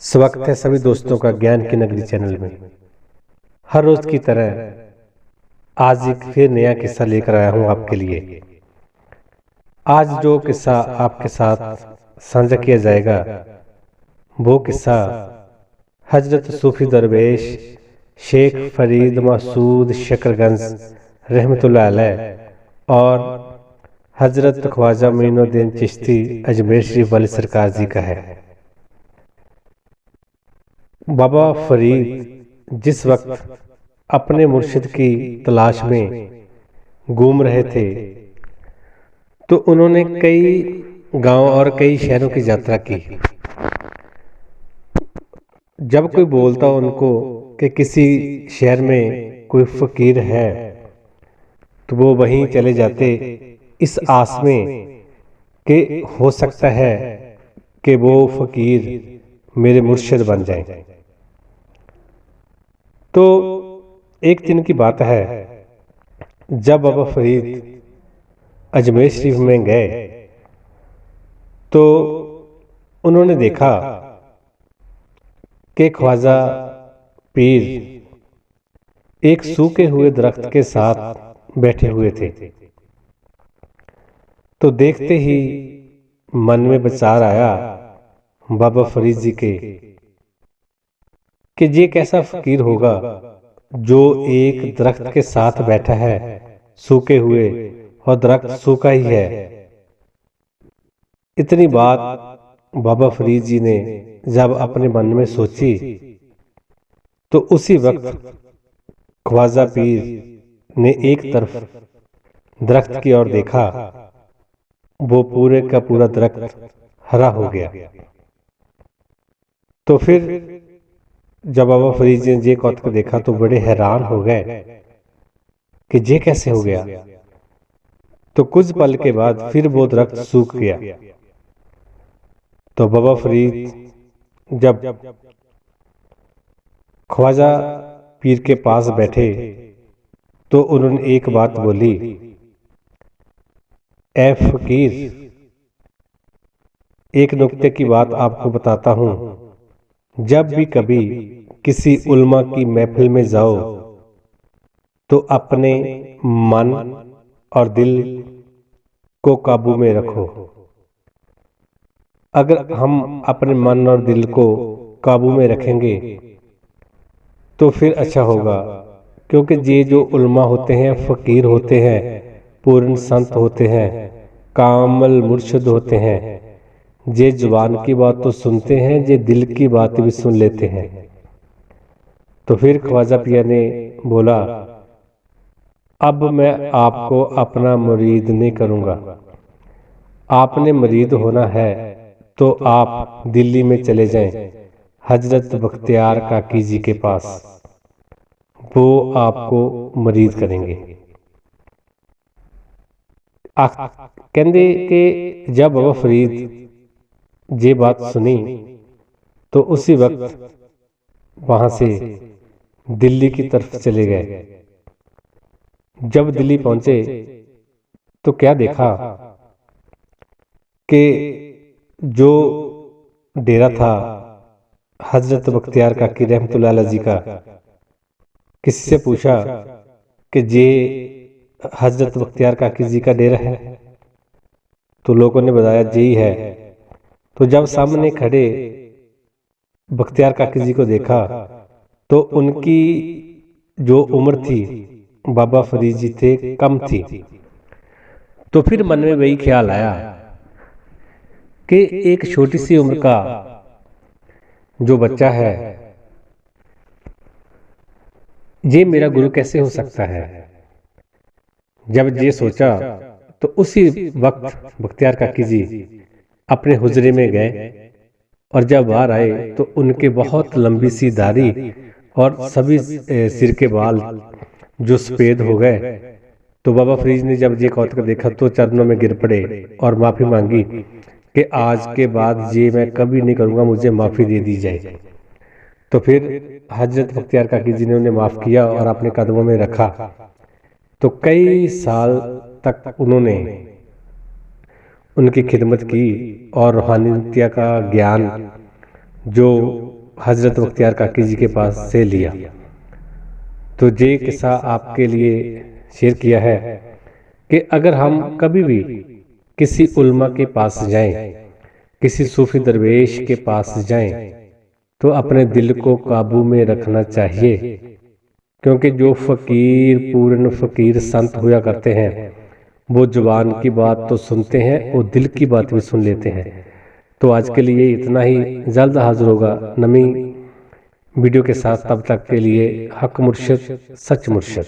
स्वागत है सभी दोस्तों का ज्ञान की नगरी चैनल में। हर रोज की तरह आज एक फिर नया किस्सा लेकर आया हूं आपके लिए। आज जो किस्सा आपके साथ साझा किया जाएगा वो किस्सा हजरत सूफी दरवेश शेख फरीद मसूद शकरगंज रहमतुल्लाह अलैह और हजरत ख्वाजा मोइनुद्दीन चिश्ती अजमेर शरीफ वाले सरकार जी का है। बाबा फरीद जिस वक्त अपने मुर्शिद की तलाश में घूम रहे थे तो उन्होंने कई गांव और कई शहरों की यात्रा की। जब कोई बोलता उनको कि किसी शहर में कोई फकीर है तो वो वहीं चले जाते इस आस में कि हो सकता है कि वो फकीर मेरे मुर्शिद बन जाए। तो एक दिन की बात है, जब बाबा फरीद अजमेर शरीफ में गए तो उन्होंने देखा कि ख्वाजा पीर एक सूखे हुए दरख्त के साथ बैठे हुए थे। तो देखते ही मन में विचार आया बाबा फरीद जी के कि ये कैसा फकीर होगा जो एक दरख्त के साथ बैठा है सूखे हुए, और दरख्त सूखा ही है। इतनी बात बाबा फरीद जी ने जब अपने मन में सोची तो उसी वक्त ख्वाजा पीर ने एक तरफ दरख्त की ओर देखा, वो पूरे का पूरा दरख्त हरा हो गया। तो फिर जब बाबा फरीद जी ने जे कौत को देखा तो बड़े हैरान हो गए कि ये कैसे हो गया। तो कुछ पल के बाद फिर वो दरख्त सूख गया। तो बाबा फरीद जब ख्वाजा पीर के पास बैठे तो उन्होंने एक बात बोली, ए फकीर, एक नुक्ते की बात आपको बताता हूं। जब भी कभी किसी उल्मा की महफिल में जाओ तो अपने मन और दिल को काबू में रखो। अगर हम अपने मन और दिल को काबू में रखेंगे तो फिर अच्छा होगा, क्योंकि ये जो उल्मा होते हैं, फकीर होते हैं, पूर्ण संत होते हैं, कामल मुर्शिद होते हैं, जे जुबान की बात तो सुनते हैं, जे दिल की बात भी सुन लेते हैं। तो फिर ख्वाजा पिया ने बोला, अब मैं आपको अपना मुरीद नहीं करूंगा। आपने मुरीद होना है तो आप दिल्ली में चले जाएं हजरत बख्तियार काकी जी के पास, वो आपको मुरीद करेंगे। कहते कि जब बाबा फरीद ये बात सुनी तो उसी वक्त वहां से दिल्ली की तरफ चले गए। जब दिल्ली पहुंचे तो क्या देखा कि जो डेरा था हजरत बख्तियार काकी रहमतुल्लाह अलैह जी का, किसी से पूछा कि ये हजरत बख्तियार काकी जी का डेरा है? तो लोगों ने बताया यही है। तो जब सामने खड़े बख्तियार काकी जी को देखा तो उनकी जो उम्र थी बाबा फरीद जी थे कम थी। तो फिर मन में वही ख्याल आया कि एक छोटी सी उम्र का जो बच्चा है ये मेरा गुरु कैसे हो सकता है। जब ये सोचा तो उसी वक्त बख्तियार काकी जी अपने हुजरे में गए, और जब बाहर आए तो उनके बहुत लंबी सी दाढ़ी और सभी सिर के बाल जो सफेद हो गए। तो बाबा फरीद ने जब ये कौत को देखा तो चरणों में गिर पड़े और माफी मांगी कि आज के बाद ये मैं कभी नहीं करूंगा, मुझे माफी दे दी जाए। तो फिर हजरत बख्तियार काकी जी ने उन्हें माफ किया और अपने कदमों में रखा। तो कई साल तक उन्होंने उनकी खिदमत की और रूहानियत का ज्ञान जो हजरत बख्तियार काकी जी के पास से लिया। तो ये किस्सा आपके लिए शेयर किया है कि अगर हम कभी भी किसी उल्मा के पास जाएं, किसी सूफी दरवेश के पास जाएं, तो अपने दिल को काबू में रखना चाहिए, क्योंकि जो फकीर पूर्ण फकीर संत हुआ करते हैं वो जुबान की बात तो सुनते हैं और दिल की बात भी सुन लेते हैं। तो आज के लिए इतना ही, जल्द हाजिर होगा नई वीडियो के साथ। तब तक के लिए हक मुर्शिद सच मुर्शिद।